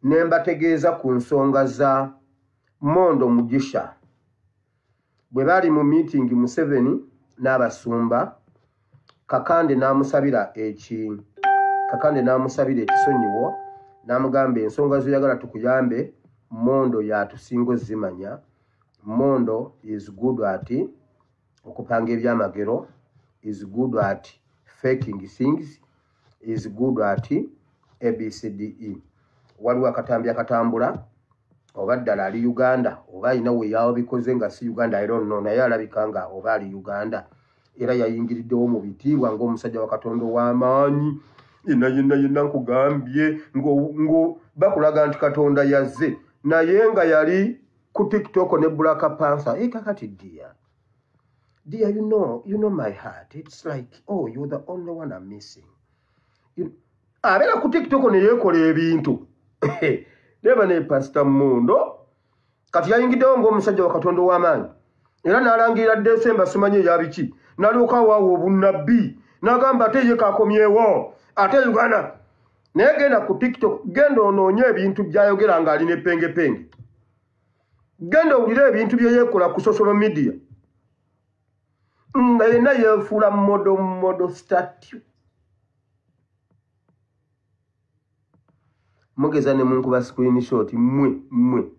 ne mbategeeza ku nsonga za Mondo Mugisha bwe bali mu meeting Museveni n'abasumba Kakande n'amusabira ekisonyiwo n'amugamba ensonga zoyagala tukuyambe Mondo yatusinga zimanya. Mondo is good at okupanga ebyamagero, is good at faking things, is good at ABCDE. Waliwo akatambi akatambula oba ddala ali Uganda oba alina we yawo bikoze nga si Uganda, I don't know, naye alabika nga oba ali Uganda era yayingiriddewo mu bitiibwa ng'omusajja wa Katonda w'amaanyi. Yenna nkugambye ngo bakulaga nti Katonda yazze naye nga yali ku TikTok ne Black Panther. Kakati dear, you know my heart. It's like, oh, you're the only one I'm missing. Abeera ku TikTok ne yeekola ebintu leba ne Pastor Mondo kati yayingiddewo ng'omusajja wa Katonda w'amaanyi era n'alangirira December simanyi yabiki n'alyoka waawo obunnabbi n'agamba ate ye kakomyewo ate Uganda naye genda ku TikTok, genda onoonye ebintu by'ayogera ng'ali ne pengepenge, genda owulire ebintu bye yeekola ku social media nga yenna yeefuula modo statue. Mugeza ne munkuba screenshot mwe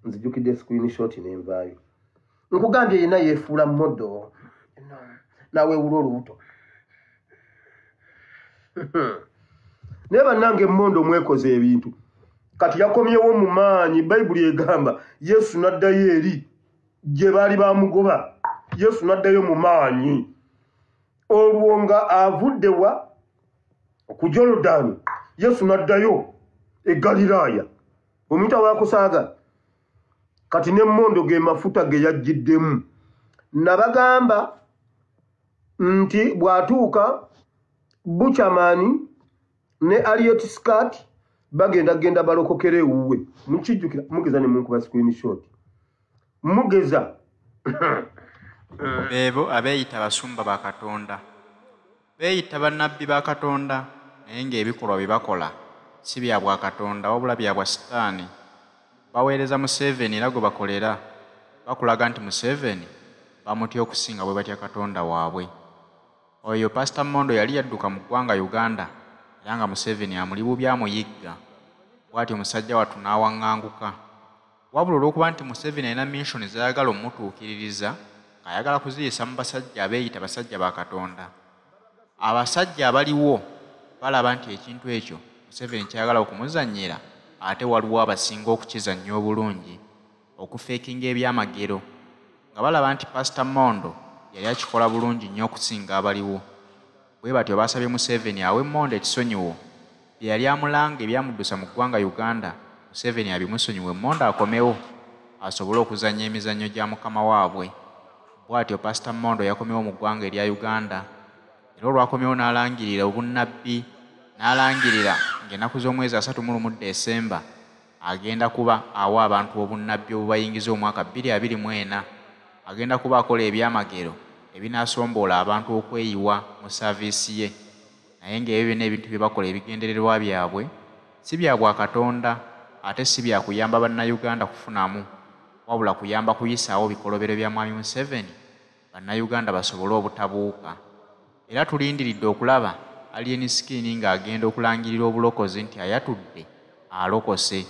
nzijukidde screenshot n'envaayo nkugambye yenna yeefuula modo nawe ewula olubuto naye bannange Mondo mwekoze ebintu kati yakomyewo mu maanyi. Bayibuli egamba Yesu n'addayo eri gye baali bamugoba. Yesu n'addayo mu maanyi olwo nga avuddewa ku Jordan. Yesu n'addayo e Galilaya omuyita wakusaaga kati ne Mondo ge mafuta ge yajjiddemu. Nabagamba nti bw'atuuka Buchamani ne Aliot Scott bagenda balokokere ewuwe. Mukijjukira mugeza ne munkuba screenshot mugeza Bebo abeeyita basumba ba Katonda, beeyita bannabbi ba Katonda naye ng'ebikolwa bye bakola si bya bwa Katonda wabula bya bwa Sitaani. Baweereza Museveni era gwe bakolera, bakulaga nti Museveni bamutya okusinga bwe batya Katonda waabwe. Oyo Pastor Mondo yali yadduka mu ggwanga Uganda era nga Museveni amulibubya amuyigga, bw'atyo omusajja wattu n'awaŋŋanguka. Wabula olw'okuba nti Museveni alina mission z'ayagala omutuukiririza, ayagala kuziyisa mu basajja abeeyita basajja ba Katonda. Abasajja abaliwo balaba nti ekintu ekyo Museveni kyayagala okumuzannyira, ate waliwo abasinga okukizannya obulungi, okufeekinga ebyamagero, nga balaba nti Pastor Mondo yali akikola bulungi nnyo okusinga abaliwo. Bwe batyo baasabye Museveni awe Mondo ekisonyiwo bye yali amulanga ebyamuddusa mu ggwanga Uganda. Museveni abimusonyiwe, Mondo akomewo asobole okuzannya emizannyo gya mukama waabwe. Bw'atyo Pastor Mondo yakomewo mu ggwanga erya Uganda era olwakomewo n'alangirira obunnabbi, n'alangirira ng'ennaku z'omwezi 31 Desemba agenda kuba awa abantu obunnabbi obubayingiza omwaka 2024. Agenda kuba akola ebyamagero ebinaasomboola abantu okweyiwa mu saaviisi ye, naye ng'ebyo byonna ebintu bye bakola ebigendererwa byabwe si bya bwa Katonda ate si bya kuyamba bannayuganda kufunamu, wabula kuyamba kuyisaawo bikolobero bya Mwami Museveni bannayuganda basobole obutabuuka. Era tulindiridde okulaba Alien Skin ng'agenda okulangirira obulokozi nti ayatudde alokose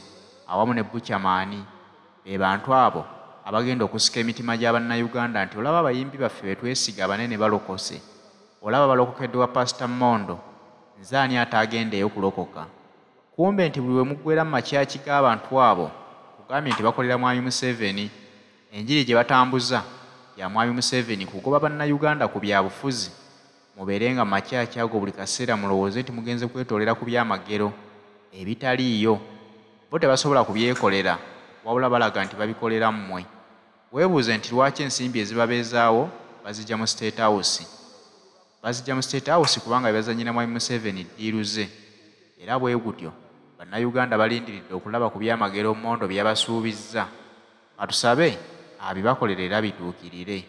awamu ne Buchamani. Be bantu abo abagenda okusika emitima gya bannayuganda nti olaba abayimbi baffe betwesiga abanene balokose, olaba balokokeddwa Pastor Mondo, nze ani ataagendeeyo kulokoka? Kumbe nti buli we muggwera mu makyaki g'abantu abo kugambye nti bakolera Mwami Museveni. Enjiri gye batambuza ya Mwami Museveni kugoba bannayuganda ku byabufuzi. Mubeerenga mu makyaki ago buli kaseera mulowooze nti mugenze kwetoolera ku byamagero ebitaliiyo. Bo tebasobola kubyekolera wabula balaga nti babikolera mmwe. Weebuuze nti lwaki ensimbi ezibabeezaawo bazijja mu State House. Bazijja mu State House kubanga bazannyira Mwami Museveni ddiiru ze. Era bwe gutyo bannayuganda balindiridde okulaba ku byamagero Mondo bye yabasuubizza. Atusabe abibakolere era bituukirire.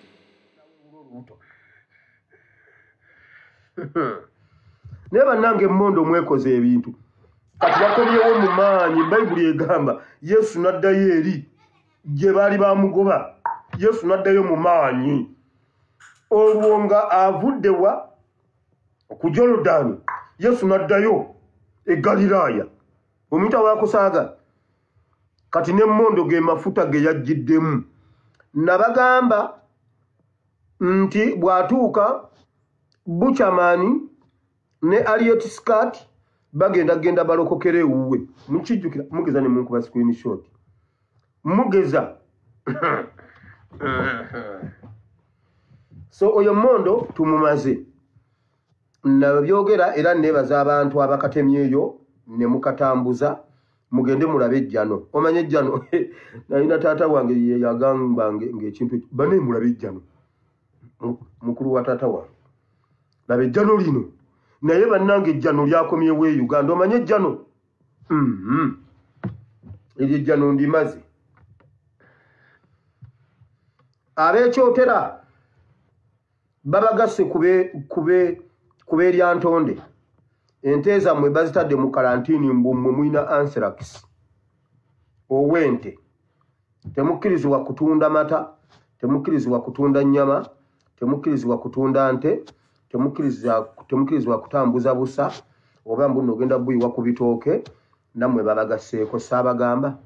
Naye bannange Mondo mwekoze ebintu kati bakomyewo mu maanyi. Bayibuli egamba Yesu n'addayo eri gye baali bamugoba. Yesu n'addayo mu maanyi. Olwo nga avuddewa ku Jorodani, Yesu n'addayo e Galiraaya. Omuyita wakusaaga kati n'emmondo ge mafuta ge yajjiddemu. Nabagamba nti bw'atuuka Buchamani ne Aliot Scott bagenda balokokera ewuwe. Mukijjukira mugeza ne munkuba screenshot. Mugeza so oyo mmondo tumumaze. Nabyogera era nebaza abantu abakatemyeyo ne mukatambuza mugende mulabe ejjano. Omanye ejjano nalina taata wange ye yagamba ng'ekintu bane mulabe ejjano. Mukulu wa taata wange labe ejjano lino naye bannange ejjano lyakomyewo e Uganda. Omanye ejjano eryo ejjano ndimaze. Abeekyotera babagasse kube eryantonde. Ente zammwe bazitadde mu karantini mbummwe mulina anthrax ow'ente. Temukkirizibwa kutunda mata, temukkirizibwa kutunda nnyama, temukkirizibwa kutunda nte, temukkirizibwa kutambuza busa oba mbuno ogenda buyiwa ku bitooke. Nammwe babagasseeko saabagamba.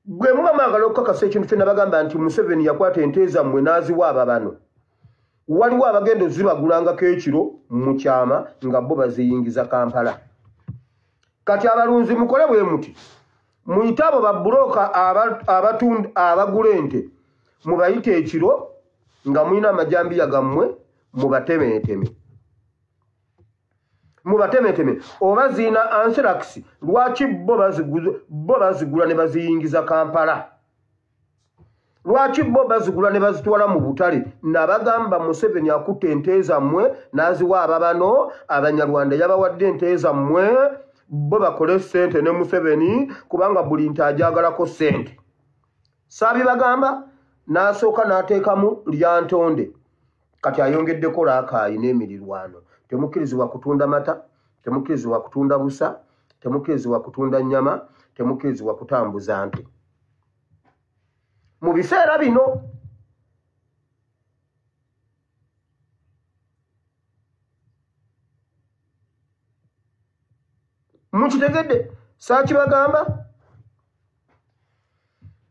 Gwe muba mwagala okukakasa ekintu kye nabagamba nti Museveni yakwata ente zammwe n'aziwa ababano. Waliwo abagenda zibagulangako ekiro mu kyama nga bo baziyingiza Kampala. Kati abalunzi mukole bwe muti. Muyite abo babulooka abagula ente mubayite ekiro nga mulina amajambiya gammwe mubatemeeteme. Oba ziina anthrax lwaki bo bazigula ne baziyingiza Kampala? Lwaki bo bazigula ne bazitwala mu butale? Nabagamba Museveni akutte ente zammwe n'aziwa ababano. Abanyarwanda yabawadde ente zammwe bo bakole ssente ne Museveni kubanga buli nte ajagalako ssente. Saabibagamba n'asooka n'ateekamu lyantonde. Kati ayongeddeko laakaayi n'emirirwano. Temukkirizibwa kutunda mata, temukkirizibwa kutunda busa, temukkirizibwa kutunda nnyama, temukkirizibwa kutambuza nte. Mu biseera bino mukitegedde saakibagamba.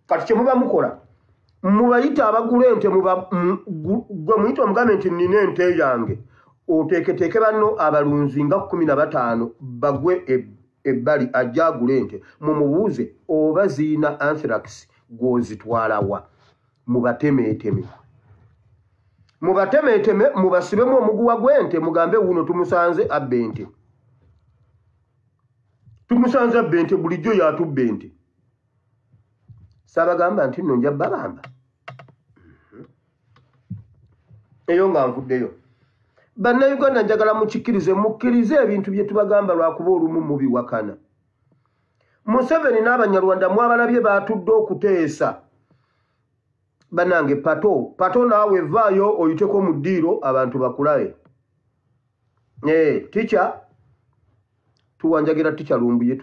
Kati kye muba mukola mubayita abagula ente gwe muyita omugambe nti nina ente yange. Oteeketeeke banno abalunzi nga 15 bagwe ebbali ajja agula ente. Mumubuuze oba ziina anthrax gw'ozitwalawa. Mubatemeeteme. Mubasibemu omuguwa gw'ente mugambe wuno tumusanze abba ente. Tumusanze abba ente bulijjo yatubba ente. Saabagamba nti nno nja babamba. Eyo nga nvuddeyo. Bannayuganda njagala mukkirize ebintu bye tubagamba lwakuba olumu mubiwakana. Museveni n'Abanyarwanda mwabalabye batudde okuteesa. Bannange pato naawe vaayo oyiteko mu ddiiro abantu bakulabe. Tica tuwanjagira tica Lumbuye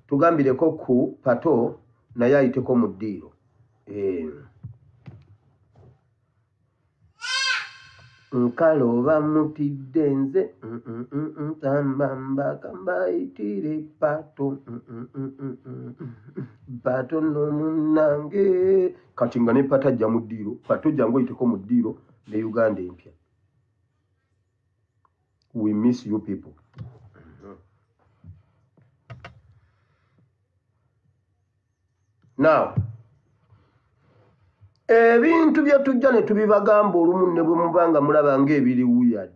tugambireko ku pato naye ayiteko mu ddiiro. Nkaloba mutidde nze tambamba kambayitire pato pato no munnange. Kati nga ne pata ajja mu ddiiro. Pato jangu oyiteko mu ddiiro ne Uganda empya. We miss you people. Now ebintu bye tujja ne tubibagamba olumu ne bwe mubanga mulaba ng'ebiri weird.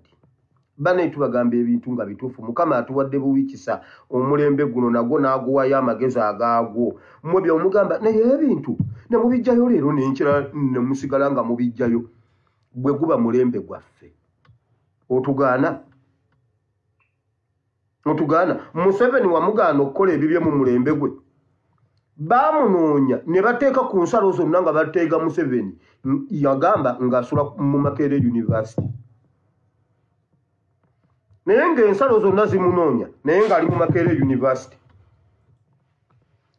Bane tubagamba ebintu nga bituufu. Mukama atuwadde buwikisa omulembe guno nagwo n'aguwayo amagezi agaagwo. Mmwe bye omugamba naye ebintu ne mubijjayo leero n'enkira ne musigala nga mubijjayo. Bwe guba mulembe gwaffe. Otugaana. Museveni wamugaana okukola ebibye mu mulembe gwe. Bamunoonya ne bateeka ku nsalo zonna nga bateega Museveni yagamba ng'asula mu Makerere University. naye ng'ensalo zonna zimunoonya naye ng'ali mu Makerere University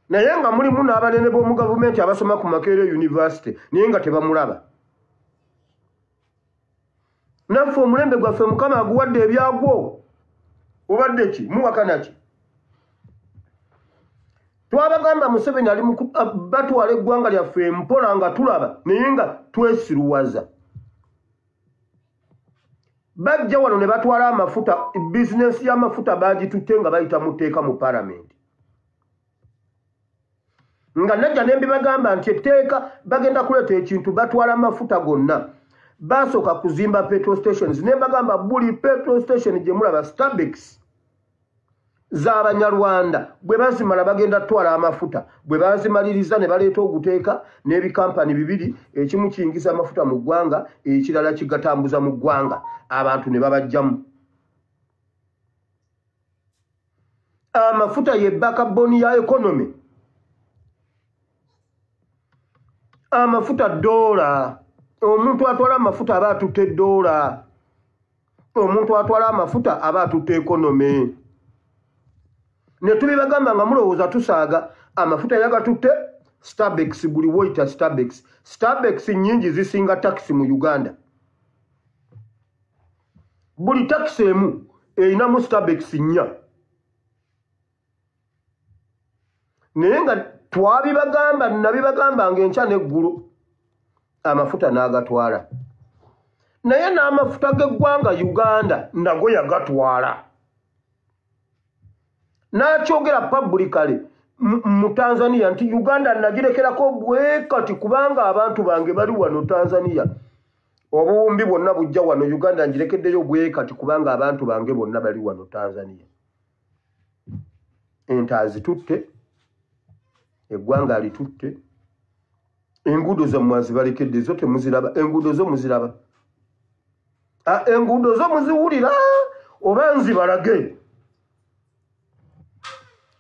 naye nga mulimu n'abanene b'omu gavumenti abasoma ku Makerere University naye nga tebamulaba. Naffe omulembe gwaffe Mukama aguwadde ebyagwo obadde ki muwakana ki? Twabagamba Museveni ali batwala eggwanga lyaffe mpola nga tulaba naye nga twesiruwaza. Bajja wano ne batwala amafuta, bizinensi y'amafuta bagitutte nga bayita muteeka mu palamenti. Nga najja ne mbibagamba nti etteeka bagenda kuleeta ekintu batwala amafuta gonna. Basooka kuzimba petrol stations ne bagamba buli petrol station gye mulaba Starbucks z'Abanyarwanda bwe bazimala bagenda twala amafuta bwe bazimaliriza ne baleeta oguteeka n'ebikampani bibiri ekimu kiyingiza amafuta mu ggwanga ekirala kigatambuza mu ggwanga abantu ne babajjamu. Amafuta ye backbone ya economy. Amafuta dola. Omuntu atwala amafuta aba atutte dola. Omuntu atwala amafuta aba atutte economy. Ne tubibagamba nga mulowooza tusaaga amafuta yagatutte Starbucks buli woyita Starbucks. Starbucks nnyingi zisinga taxi mu Uganda. Buli taxi emu erinamu Starbucks nnya. Naye nga twabibagamba nabibagamba ng'enkya n'eggulu amafuta n'agatwala. Naye n'amafuta g'eggwanga Uganda nago yagatwala. N'akyogera publicly mu Tanzania nti Uganda nagirekerako bwe kati kubanga abantu bange bali wano Tanzania. Obuwumbi bwonna bujja wano Uganda ngirekeddeyo bwe kati kubanga abantu bange bonna bali wano Tanzania. Ente azitutte, eggwanga alitutte, enguudo zammwe azibalekedde zo temuziraba, enguudo zo muziraba. Enguudo zo muziwulira oba nzibalage.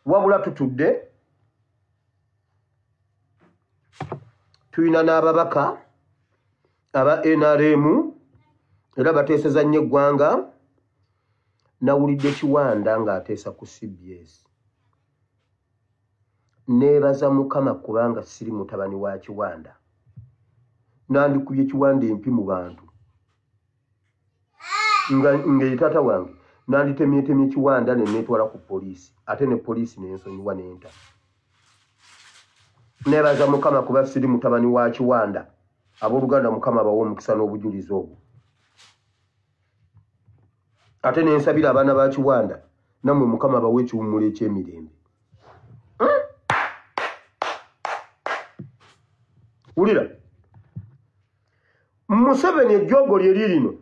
Wabula tutudde tuyina n'ababaka aba NRM era bateeseza nnyo eggwanga. Nawulidde Kiwanda ng'ateesa ku CBS. Neebaza Mukama kubanga siri mutabani wa Kiwanda. Nandikubye Kiwanda empi mu bantu. Nga tata wange nanditemyetemye Kiwanda ne neetwala ku poliisi. Ate ne poliisi n'ensonyiwa n'enta. Neebaza Mukama kuba siri mutabani wa Kiwanda. Abooluganda Mukama bawo omukisa n'obujulizi obwo. Ate n'ensabira abaana ba Kiwanda nammwe Mukama bawo ekiwummulo eky'emirembe. Ulira Museveni ejjogo lye lirino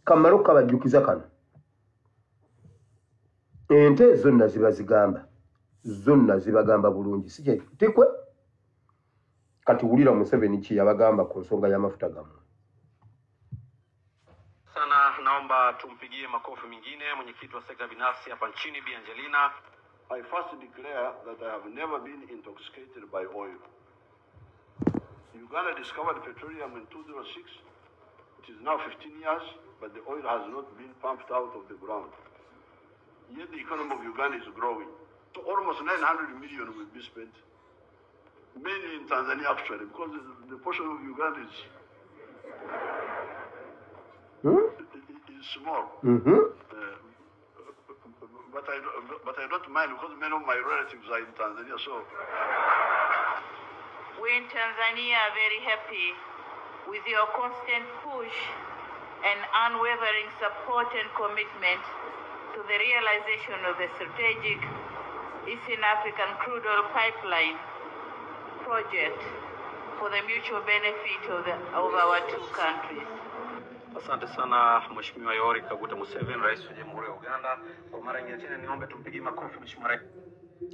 kamalo kabajjukiza kano. Ente zonna zibazigamba. Zonna zibagamba bulungi. Sije tikwe. Kati ulira Museveni ki yabagamba ku nsonga y'amafuta gamu. Sana naomba tumpigie makofi mengine mwenyekiti wa sekta binafsi hapa nchini Bi Angelina. I first declare that I have never been intoxicated by oil. Uganda discovered petroleum in 2006. It is now 15 years, but the oil has not been pumped out of the ground. Yet the economy of Uganda is growing. So almost 900 million will be spent, mainly in Tanzania actually, because the portion of Uganda is small. But I don't mind because many of my relatives are in Tanzania, so. We in Tanzania are very happy with your constant push and unwavering support and commitment to the realization of the strategic Eastern African crude oil pipeline project for the mutual benefit of our two countries. Asante sana Mheshimiwa Yoweri Kaguta Museveni, Rais wa Jamhuri ya Uganda. Kwa mara nyingine tena niombe tumpigie makofi Mheshimiwa Rais.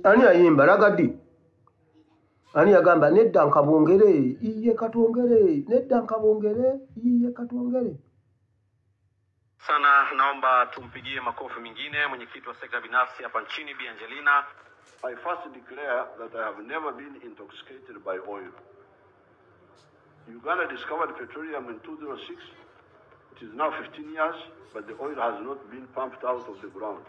Ani ayimba ragadi. Ani yagamba nedda nkabongere iye katwongere, nedda nkabongere iye katwongere. Sana naomba tumpigie makofi mengine mwenyekiti wa sekta binafsi hapa nchini Bi Angelina. I first declare that I have never been intoxicated by oil. Uganda discovered petroleum in 2006. It is now 15 years, but the oil has not been pumped out of the ground.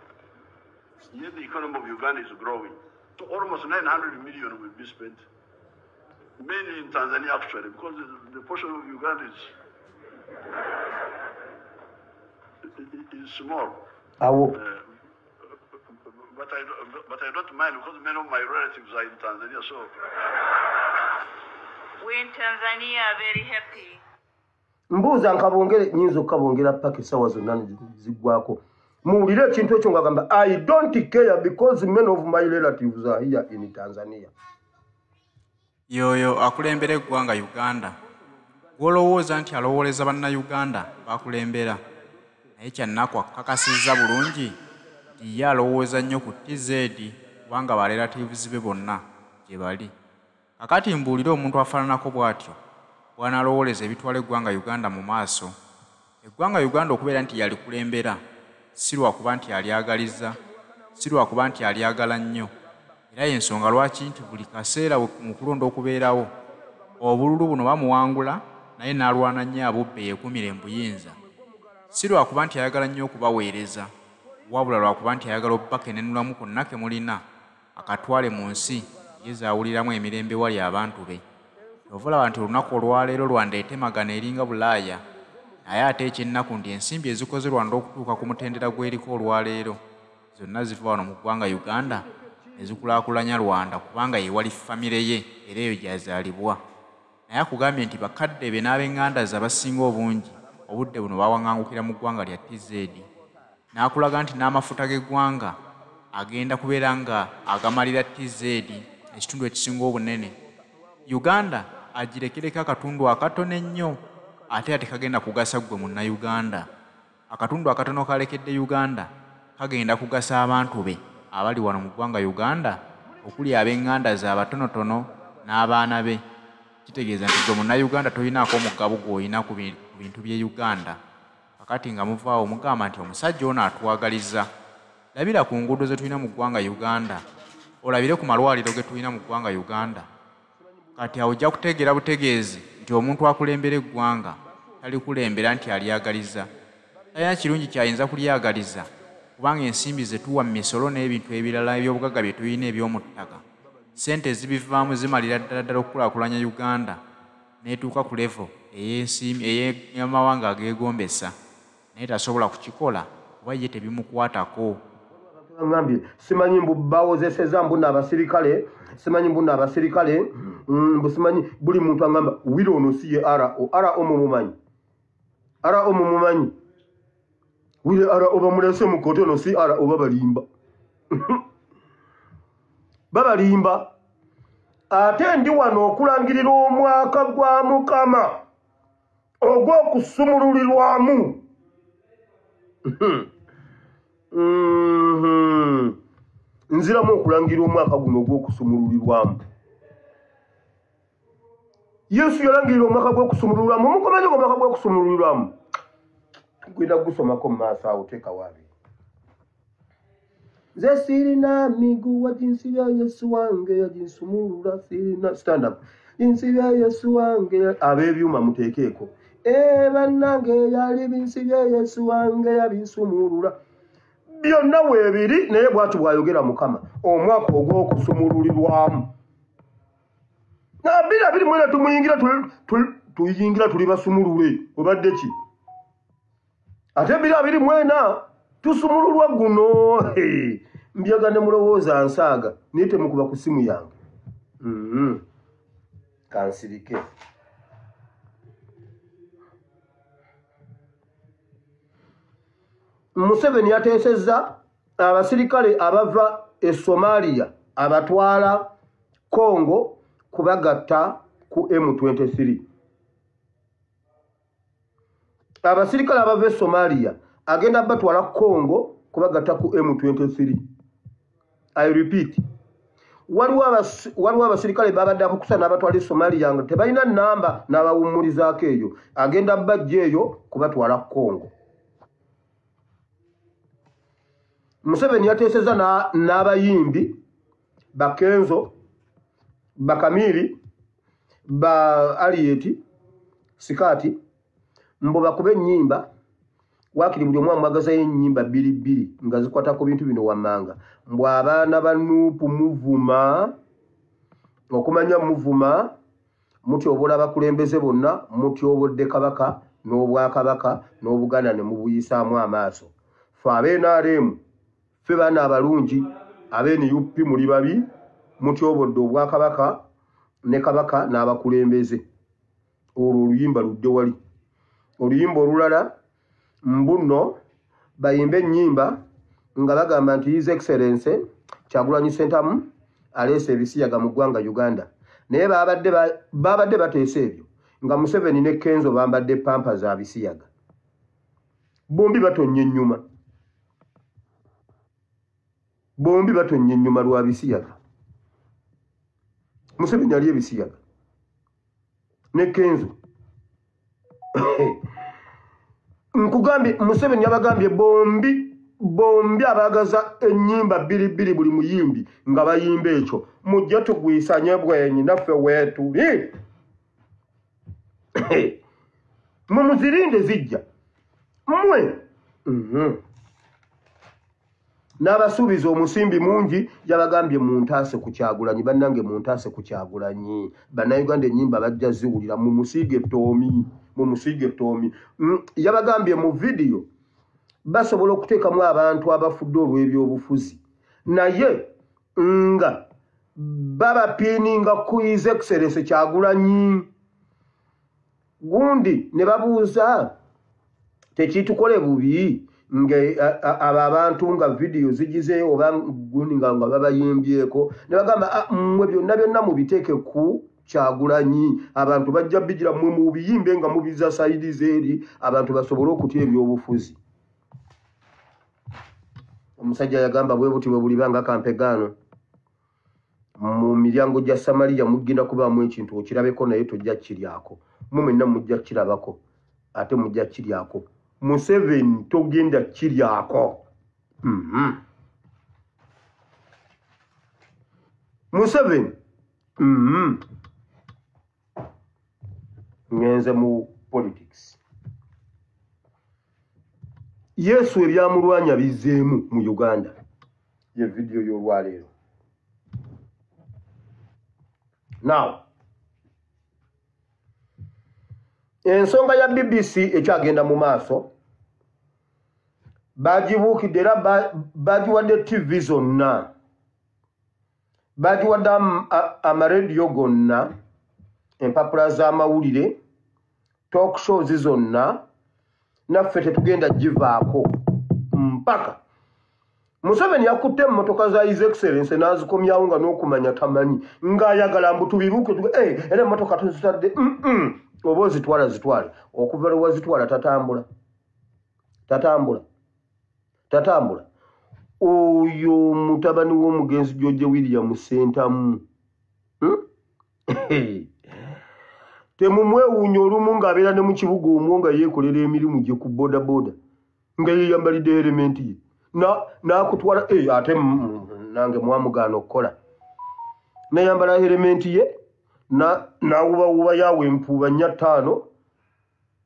Yet the economy of Uganda is growing. So almost 900 million will be spent, mainly in Tanzania actually, because the portion of Uganda is small. But I don't mind because many of my relatives are in Tanzania, so. We in Tanzania are very happy. Mbuza nkabongere nyinzo kabongera paka sawa zonna zigwako. Muwulire ekintu ekyo ngagamba I don't care because many of my relatives are here in Tanzania. Yoyo akulembera eggwanga Uganda. Gwolowooza nti alowooleza bannayuganda bakulembera. Naye kyannaku akakasizza bulungi nti ye alowooza nnyo ku TZ kubanga ba relatives be bonna gye bali. Kakati mbuulire omuntu afaananako bw'atyo bw'analowooleza ebitwala eggwanga Uganda mu maaso. Eggwanga Uganda okubeera nti yalikulembera si lwakuba nti alyagaliza, si lwakuba nti alyagala nnyo. Era y'ensonga lwaki nti buli kaseera mu kulonda okubeerawo obululu buno bamuwangula naye n'alwana nnyo abubbe yeekumira embuyinza. Si lwakuba nti ayagala nnyo okubaweereza, wabula lwakuba nti ayagala obbakenenulamu konna ke mulina akatwale mu nsi ye zaawuliramu emirembe wali abantu be. Ovulaba nti olunaku olwaleero lwandeete magana eringa Bulaaya, naye ate ekyennaku nti ensimbi ezikoze lwanda okutuuka ku mutendera gweriko olwaleero zonna ziva wano mu ggwanga Uganda ezikulaakulanya Rwanda kubanga ye wali famire ye era eyo gyazaalibwa. Naye akugambye nti bakadde be n'ab'eŋŋanda ze abasinga obungi obudde buno bawaŋŋangukira mu ggwanga lya TZ. N'akulaga nti n'amafuta g'eggwanga agenda kubeera nga agamalira TZ ekitundu ekisinga obunene. Uganda agirekereko akatundu akatono ennyo ate ate kagenda kugasa gwe munnayuganda. Akatundu akatono kalekedde Uganda kagenda kugasa abantu be abali wano mu ggwanga Uganda okuli ab'eŋŋanda ze abatonotono n'abaana be. Kitegeeza nti gwe munnayuganda tolinaako omugabo gw'olina ku bintu by'e Uganda. Kakati nga muvaawo mugamba nti omusajja ono atuwagaliza. Labira ku nguudo ze tulina mu ggwanga Uganda, olabire ku malwaliro ge tulina mu ggwanga Uganda. Kati awo ojja kutegeera butegeezi nti omuntu akulembera eggwanga talikulembera nti alyagaliza. Talina kirungi kyayinza kulyagaliza kubanga ensimbi ze tuwa mu misolo n'ebintu ebirala eby'obugagga bye tulina eby'omu ttaka, ssente zibivaamu zimalira ddala okukulaakulanya Uganda n'etuuka ku levo ey'amawanga ageegombesa, naye tasobola kukikola kuba ye tebimukwatako. Ngambye simanyi mbu bawozeseza mbu n'abasirikale, simanyi mbu n'abasirikale, simanyi buli muntu angamba wiro ono si ye RO mumumanyi, RO mumumanyi, wire RO bamulese mu koto ono si RO babalimba. Babalimba. Ate ndi wano okulangirira omwaka gwa Mukama ogw'okusumululirwamu. Nziramu okulangirira omwaka guno ogw'okusumululirwamu. Yesu yalangirira omwaka gw'okusumululirwamu. Mukomanyi omwaka gw'okusumululirwamu. Gwenda gusomako mu maaso awo teeka waabi. Nze sirina miguwa jinsi bya Yesu wange yajinsumulula sirina stand up. Jinsi bya Yesu wange ab'ebyuma muteekeeko. Bannange yali binsi bya Yesu wange yabinsumulula. Byonna weebiri naye bw'atyo bw'ayogera Mukama omwaka ogw'okusumululirwamu. Na 2024 tuyingira tuli basumulule obadde ki? Ate 2024 tusumululwa guno. Mbyagane mulowooza nsaaga naye temukuba ku simu yange. Kansirike. Museveni yateesezza abasirikale abava e Somalia abatwala Congo kubagatta ku M23. Abasirikale abava e Somalia agenda batwala Congo kubagatta ku M23. I repeat. Waliwo abasirikale babadde abakusa n'abatwala e Somalia nga tebalina namba n'abawummulizaako eyo. Agenda bajja eyo kubatwala Congo. Museveni yateesezza n'abayimbi Bakenzo, Bakamiri, ba Alieti, Sikati, mbo bakube ennyimba wakiri buli omu amwagazayo ennyimba bbiri nga zikwata ku bintu bino wammanga mbu abaana ba Nuupu muvuma okumanya muvuma mutyoboola abakulembeze bonna mutyobodde kabaka n'obwakabaka n'Obuganda ne mubuyisaamu amaaso fe ab'NRM fe baana abalungi ab'NUP muli babi mutyobodde obwakabaka ne kabaka n'abakulembeze olwo oluyimba ludde wali oluyimba olulala mbuno bayimbe ennyimba nga bagamba nti His Excellency Kyagulanyi Ssentamu aleese ebisiyaga mu ggwanga Uganda naye babadde bateesa ebyo nga Museveni ne Kenzo bambadde pampa za bisiyaga bombi batonnya ennyuma lwa bisiyaga Museveni ali ebisiyaga ne Kenzo nkugambye Museveni yabagambye bombi abagaza ennyimba bbiri buli muyimbi nga bayimba ekyo mujja tugwisanye bwenyi naffe weetuli mumuzirinde zijja mmwe n'abasuubiza omusimbi mungi yabagambye muntaase ku Kyagulanyi bannange muntaase ku Kyagulanyi bannayuganda ennyimba bajja ziwulira mumusiige ttoomi yabagambye mu vidiyo basobola okuteekamu abantu abafudde olw'ebyobufuzi naye nga babapiininga ku His Excellency Kyagulanyi gundi ne babuuza tekitukole bubi nga abo abantu nga vidiyo zigizeeyo oba gundi nga babayimbyeko ne bagamba mmwe byonna mubiteeke ku Kyagulanyi abantu bajja bigira mmwe mubiyimbe nga mubiza sayidi zeeri abantu basobole okutya ebyobufuzi omusajja yagamba bwe buti bwe bulibanga kampegaano mu miryango gya Samaliya mugenda kubaamu ekintu okirabeko naye tojja kiryako mmwe mwenna mujja kirabako ate mujja kiryako Museveni togenda kiryako Museveni ngenze mu politics Yesu ebyamulwanya bizeemu mu Uganda ye vidiyo y'olwaleero now ensonga ya BBC ekyagenda mu maaso bagibuukidde era bagiwadde TV zonna bagiwadde amarediyo gonna empapula z'amawulire talk shows zonna naffe tetugenda givaako mpaka Museveni yakutte emmotoka za His Excellency n'azikomyawo nga n'okumanya tamanyi ng'ayagala mbu tubibuuke era emmotoka tuzitadde oba ozitwale okuva lwe wazitwala tatambula oyo mutabani w'omugenzi George William Ssentamu temumwewuunya olumu ng'abeera ne mu kibuga omwo nga yeekolera emirimu gye ku bodaboda nga yeeyambalidde elementi ye n'akutwala ate nange mwamugaana okukola nayambala elementi ye n'awubawuba yawe empuuba 4-5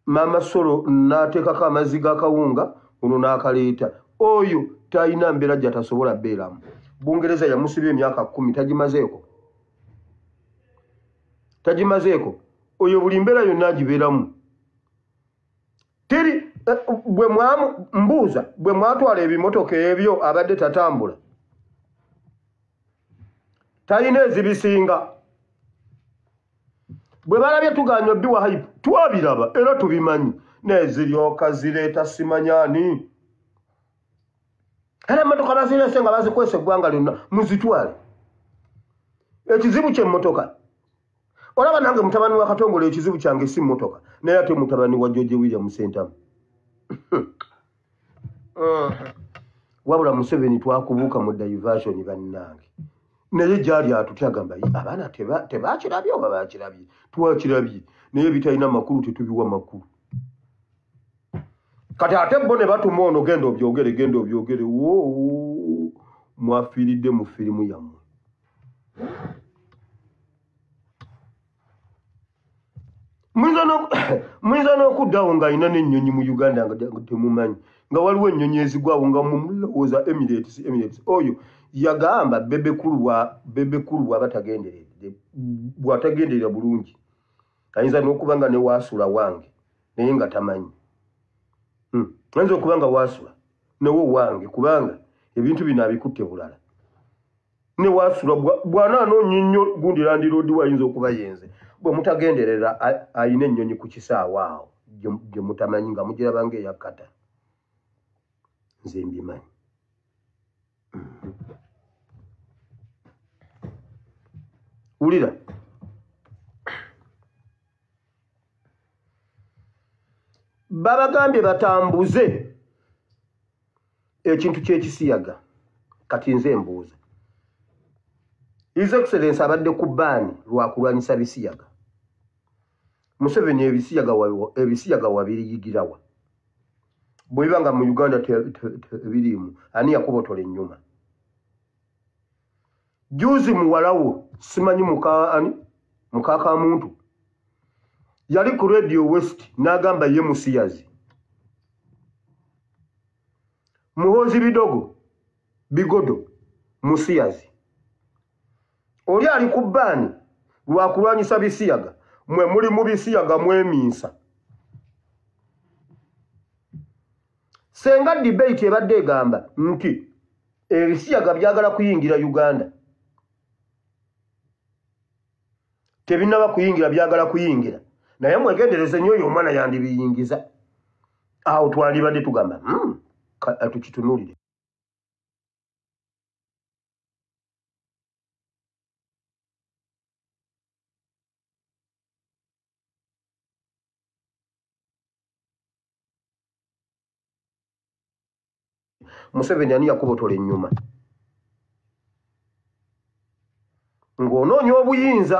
maama Solo n'ateekako amazzi g'akawunga ono n'akaleeta oyo talina mbeera gy'atasobola beeramu Bungereza yamusiba emyaka 10 tagimazeeko oyo buli mbeera yonna agibeeramu teri mbuuza bwe mwatwala ebimotoka ebyo abadde tatambula talina ezibisinga bwe balabye tuganywa biwa hype twabiraba era tubimanyi neziryoka zireeta simanyani era emmotoka bazirese nga bazikwesa eggwanga lyonna muzitwale ekizibu ky'emmotoka olaba nange mutabani wa Katongole ekizibu kyange si mmotoka naye ate mutabani wa George William Ssentamu wabula Museveni twakubuuka mu diversion bannange naye gyali atutyagamba abaana tebakirabye oba bakirabye twakirabye naye bitalina makulu tetubiwa makulu kati ate bo ne batuma ono genda obyogere mwafiiridde mu firimu yammwe Muyinza n'okuddawo ng'alina n'ennyonyi mu Uganda nga temumanyi nga waliwo ennyonyi ezigwawo nga mulowooza Emirates oyo yagamba bebekulu bw'atagenderera bulungi ayinza n'okuba nga ne waasula wange naye nga tamanyi ayinza okuba nga waasula newo wange kubanga ebintu bino abikutte bulala ne waasula bw'anaanoonya nnyo gundi landiroodi wayinza okuba yenze bwe mutagenderera ayina ennyonyi ku kisaawa awo gye mutamanyi nga mugiraba ng'eyakkata nze mbimanyi wulira babagambye batambuze ekintu ky'ekisiyaga kati nze mbuuza His Excellency abadde ku bbaani lwakulwanyisa bisiyaga Museveni ebisiyaga wabiriyigirawa bwe biba nga mu Uganda tebiriimu ani yakubotola ennyuma juzi muwalawo simanyi mukaaka muntu yali ku Radio West n'agamba ye musiyazi muhoozi bigodo musiyazi oli ali ku bbaani lwakulwanyisa bisiyaga mwe muli mu bisiyaga mwemiinsa senga debate ebadde egamba nti ebisiyaga byagala kuyingira Uganda tebinaba kuyingira byagala kuyingira naye mwegendereze nnyo oyo omwana yandibiyingiza awo twalibadde tugamba tukitunuulire Museveni ani yakubotola ennyuma ng'onoonya obuyinza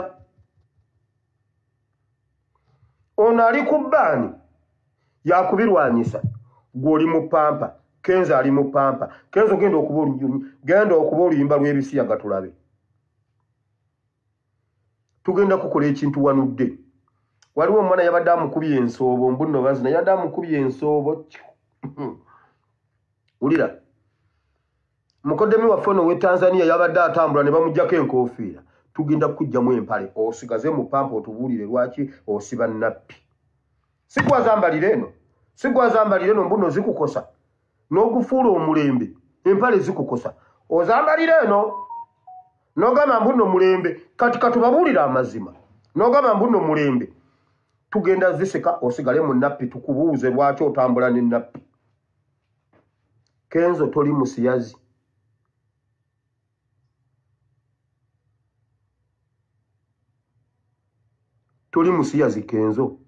ono ali ku bbaani yakubirwanyisa gw'oli mu pampa Kenzo ali mu pampa Kenzo genda okuba oluyimba lw'ebisiyaga tulabe tugenda kukola ekintu wanudde waliwo omwana yabadde amukubye ensoobo mbunno bazina yabadde amukubye ensoobo ulira mukodemi waffe ono w'e Tanzania yabadde atambula ne bamuggyako enkoofiira tugenda kujjamu empale osigaze mu pampa otubuulire lwaki osiba nappi sigwazambalire eno mbuno zikukosa n'ogufuula omulembe empale zikukosa ozambalire eno n'ogamba mbuno mulembe kati katubabuulire amazima n'ogamba mbuno mulembe tugenda ziseka osigale mu nappi tukubuuze lwaki otambula ne nappi Kenzo toli musiyazi Kenzo